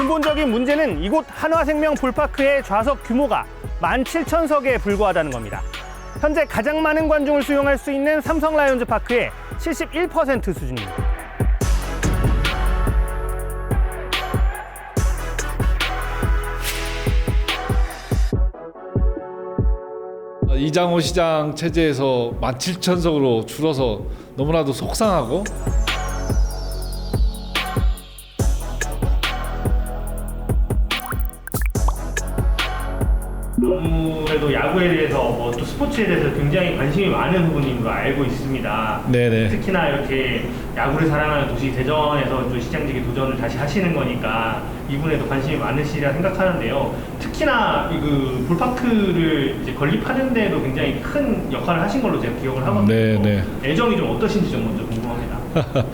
근본적인 문제는 이곳 한화생명 볼파크의 좌석 규모가 17,000석에 불과하다는 겁니다. 현재 가장 많은 관중을 수용할 수 있는 삼성 라이온즈 파크의 71% 수준입니다. 이장호 시장 체제에서 17,000석으로 줄어서 너무나도 속상하고 아무래도 야구에 대해서 또 스포츠에 대해서 굉장히 관심이 많은 부분인 걸 알고 있습니다. 네네. 특히나 이렇게 야구를 사랑하는 도시 대전에서 또 시장직에 도전을 다시 하시는 거니까 이분에도 관심이 많으시리라 생각하는데요. 특히나 그 볼파크를 이제 건립하는 데도 굉장히 큰 역할을 하신 걸로 제가 기억을 하거든요. 네네. 애정이 좀 어떠신지 좀 먼저 궁금합니다.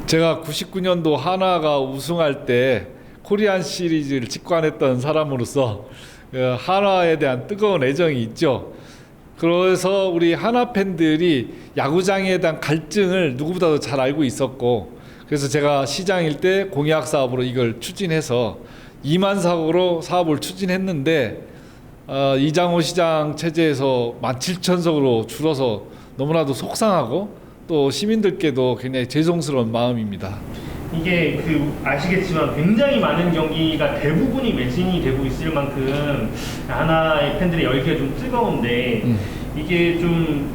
제가 99년도 한화가 우승할 때 코리안 시리즈를 직관했던 사람으로서 한화에 대한 뜨거운 애정이 있죠. 그래서 우리 한화 팬들이 야구장에 대한 갈증을 누구보다도 잘 알고 있었고, 그래서 제가 시장일 때 공약 사업으로 이걸 추진해서 2만 석으로 사업을 추진했는데 이장호 시장 체제에서 17,000석으로 줄어서 너무나도 속상하고 또 시민들께도 굉장히 죄송스러운 마음입니다. 이게 아시겠지만 굉장히 많은 경기가 대부분이 매진이 되고 있을 만큼 하나의 팬들의 열기가 좀 뜨거운데 이게 좀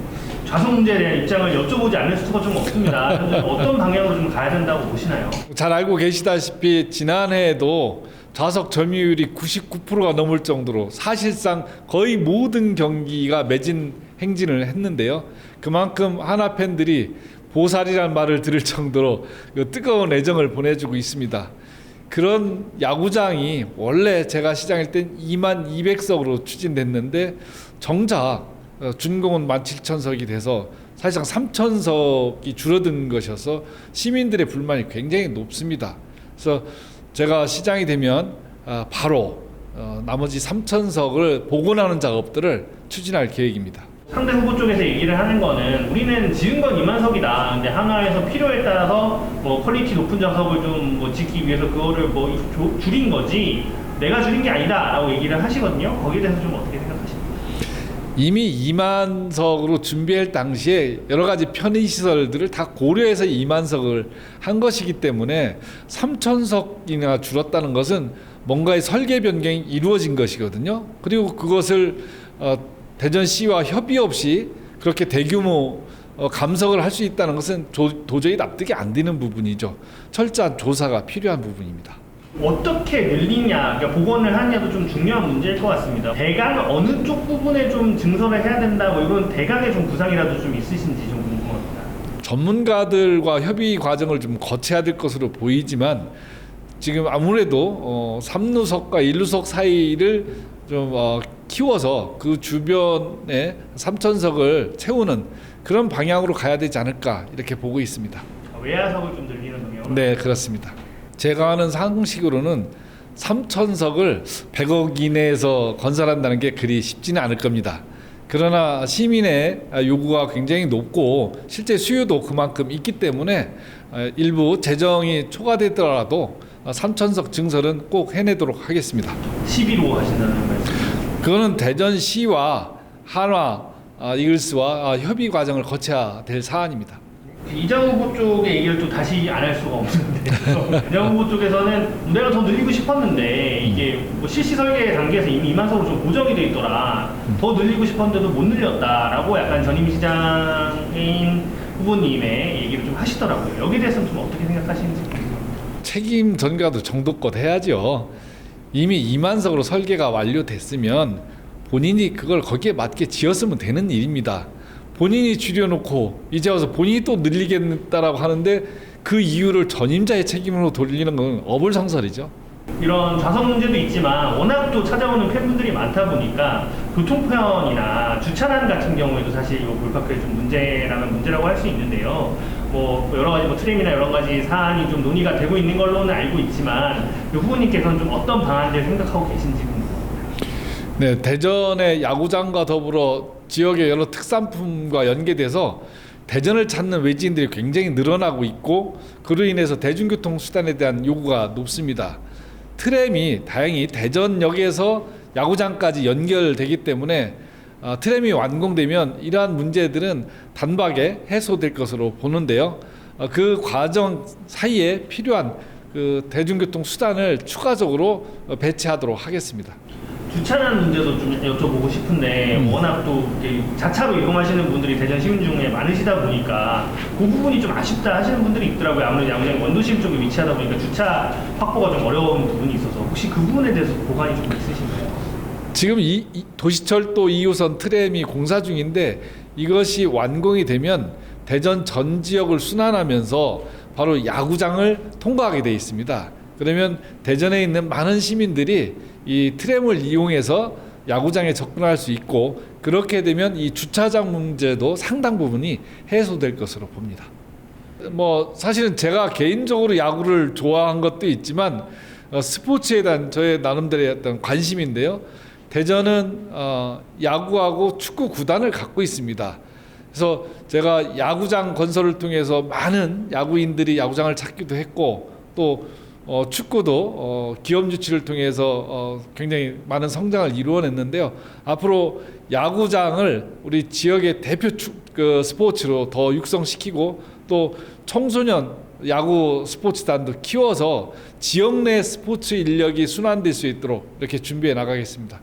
좌석 문제에 대한 입장을 여쭤보지 않을 수가 좀 없습니다. 현재 어떤 방향으로 좀 가야 된다고 보시나요? 잘 알고 계시다시피 지난해에도 좌석 점유율이 99%가 넘을 정도로 사실상 거의 모든 경기가 매진 행진을 했는데요. 그만큼 한화 팬들이 보살이란 말을 들을 정도로 뜨거운 애정을 보내주고 있습니다. 그런 야구장이 원래 제가 시장일 땐 22,200석으로 추진됐는데 정작 준공은 17,000석이 돼서 사실상 3,000석이 줄어든 것이어서 시민들의 불만이 굉장히 높습니다. 그래서 제가 시장이 되면 바로 나머지 3,000석을 복원하는 작업들을 추진할 계획입니다. 상대 후보 쪽에서 얘기를 하는 거는 우리는 지은 건 2만 석이다. 근데 한화에서 필요에 따라서 뭐 퀄리티 높은 좌석을 좀 짓기 위해서 그거를 줄인 거지 내가 줄인 게 아니다라고 얘기를 하시거든요. 거기에 대해서 좀 어떻게 생각하십니까? 이미 2만 석으로 준비할 당시에 여러 가지 편의 시설들을 다 고려해서 2만 석을 한 것이기 때문에 3,000석이나 줄었다는 것은 뭔가의 설계 변경이 이루어진 것이거든요. 그리고 그것을 대전시와 협의 없이 그렇게 대규모 감석을 할 수 있다는 것은 도저히 납득이 안 되는 부분이죠. 철저한 조사가 필요한 부분입니다. 어떻게 늘리냐, 그러니까 복원을 하느냐도 좀 중요한 문제일 것 같습니다. 대강 어느 쪽 부분에 좀 증설을 해야 된다, 뭐 이런 대강의 좀 구상이라도 좀 있으신지 좀 궁금합니다. 전문가들과 협의 과정을 좀 거쳐야 될 것으로 보이지만 지금 아무래도 3루석과 1루석 사이를 좀 키워서 그 주변에 3,000석을 채우는 그런 방향으로 가야 되지 않을까 이렇게 보고 있습니다. 외야석을 좀 늘리는 방향으로? 네, 그렇습니다. 제가 아는 상식으로는 3,000석을 100억 이내에서 건설한다는 게 그리 쉽지는 않을 겁니다. 그러나 시민의 요구가 굉장히 높고 실제 수요도 그만큼 있기 때문에 일부 재정이 초과되더라도 3,000석 증설은 꼭 해내도록 하겠습니다. 11호 하신다는 말씀? 그거는 대전시와 한화 이글스와 협의 과정을 거쳐야 될 사안입니다. 이장 후보 쪽의 얘기를 또 다시 안 할 수가 없는데 이장 후보 쪽에서는 내가 더 늘리고 싶었는데 이게 뭐 실시 설계 단계에서 이미 2만 석으로 좀 고정이 돼 있더라. 더 늘리고 싶었는데도 못 늘렸다라고 약간 전임 시장인 후보님의 얘기를 좀 하시더라고요. 여기에 대해서는 좀 어떻게 생각하시는지 궁금합니다. 책임 전가도 정도껏 해야죠. 이미 2만석으로 설계가 완료됐으면 본인이 그걸 거기에 맞게 지었으면 되는 일입니다. 본인이 줄여놓고 이제 와서 본인이 또 늘리겠다라고 하는데 그 이유를 전임자의 책임으로 돌리는 건 어불성설이죠. 이런 좌석 문제도 있지만 워낙 또 찾아오는 팬분들이 많다 보니까 교통편이나 주차난 같은 경우에도 사실 이 볼파크의 좀 문제라고 할 수 있는데요. 뭐 여러 가지 트램이나 여러 가지 사안이 좀 논의가 되고 있는 걸로는 알고 있지만 이 후보님께서는 좀 어떤 방안들 생각하고 계신지 궁금합니다. 네, 대전의 야구장과 더불어 지역의 여러 특산품과 연계돼서 대전을 찾는 외지인들이 굉장히 늘어나고 있고 그로 인해서 대중교통 수단에 대한 요구가 높습니다. 트램이 다행히 대전역에서 야구장까지 연결되기 때문에 트램이 완공되면 이러한 문제들은 단박에 해소될 것으로 보는데요. 그 과정 사이에 필요한 그 대중교통 수단을 추가적으로 배치하도록 하겠습니다. 주차장 문제도 좀 여쭤보고 싶은데 워낙 또 이렇게 자차로 이동하시는 분들이 대전 시민 중에 많으시다 보니까 그 부분이 좀 아쉽다 하시는 분들이 있더라고요. 아무래도 야구장이 원도심 쪽에 위치하다 보니까 주차 확보가 좀 어려운 부분이 있어서 혹시 그 부분에 대해서 보관이 좀 있으신가요? 지금 이 도시철도 2호선 트램이 공사 중인데 이것이 완공이 되면 대전 전 지역을 순환하면서 바로 야구장을 통과하게 되어 있습니다. 그러면 대전에 있는 많은 시민들이 이 트램을 이용해서 야구장에 접근할 수 있고 그렇게 되면 이 주차장 문제도 상당 부분이 해소될 것으로 봅니다. 뭐 사실은 제가 개인적으로 야구를 좋아한 것도 있지만 스포츠에 대한 저의 나름대로의 어떤 관심인데요. 대전은 야구하고 축구 구단을 갖고 있습니다. 그래서 제가 야구장 건설을 통해서 많은 야구인들이 야구장을 찾기도 했고 또 축구도 기업 유치를 통해서 굉장히 많은 성장을 이루어냈는데요. 앞으로 야구장을 우리 지역의 대표 그 스포츠로 더 육성시키고 또 청소년 야구 스포츠단도 키워서 지역 내 스포츠 인력이 순환될 수 있도록 이렇게 준비해 나가겠습니다.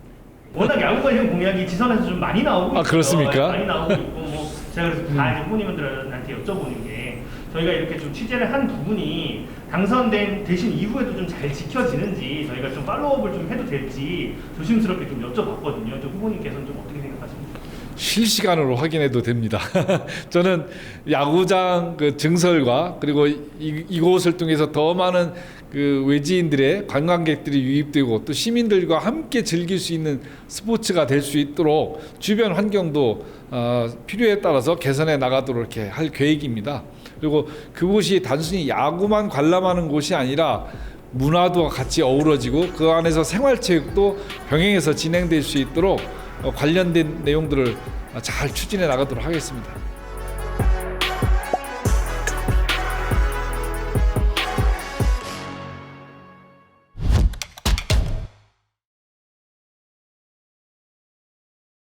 워낙 야구 관련 공약이 지선에서 좀 많이 나오고 있어요. 그렇습니까? 많이 나오고 있고 뭐 제가 그래서 다 이제 후보님들한테 여쭤보는 게 저희가 이렇게 좀 취재를 한 부분이 당선된 대신 이후에도 좀 잘 지켜지는지 저희가 좀 팔로우업을 좀 해도 될지 조심스럽게 좀 여쭤봤거든요. 후보님께서는 좀 어떻게 생각하십니까? 실시간으로 확인해도 됩니다. 저는 야구장 그 증설과 그리고 이곳을 통해서 더 많은 그 외지인들의 관광객들이 유입되고 또 시민들과 함께 즐길 수 있는 스포츠가 될 수 있도록 주변 환경도 필요에 따라서 개선해 나가도록 이렇게 할 계획입니다. 그리고 그곳이 단순히 야구만 관람하는 곳이 아니라 문화도 같이 어우러지고 그 안에서 생활체육도 병행해서 진행될 수 있도록 관련된 내용들을 잘 추진해 나가도록 하겠습니다.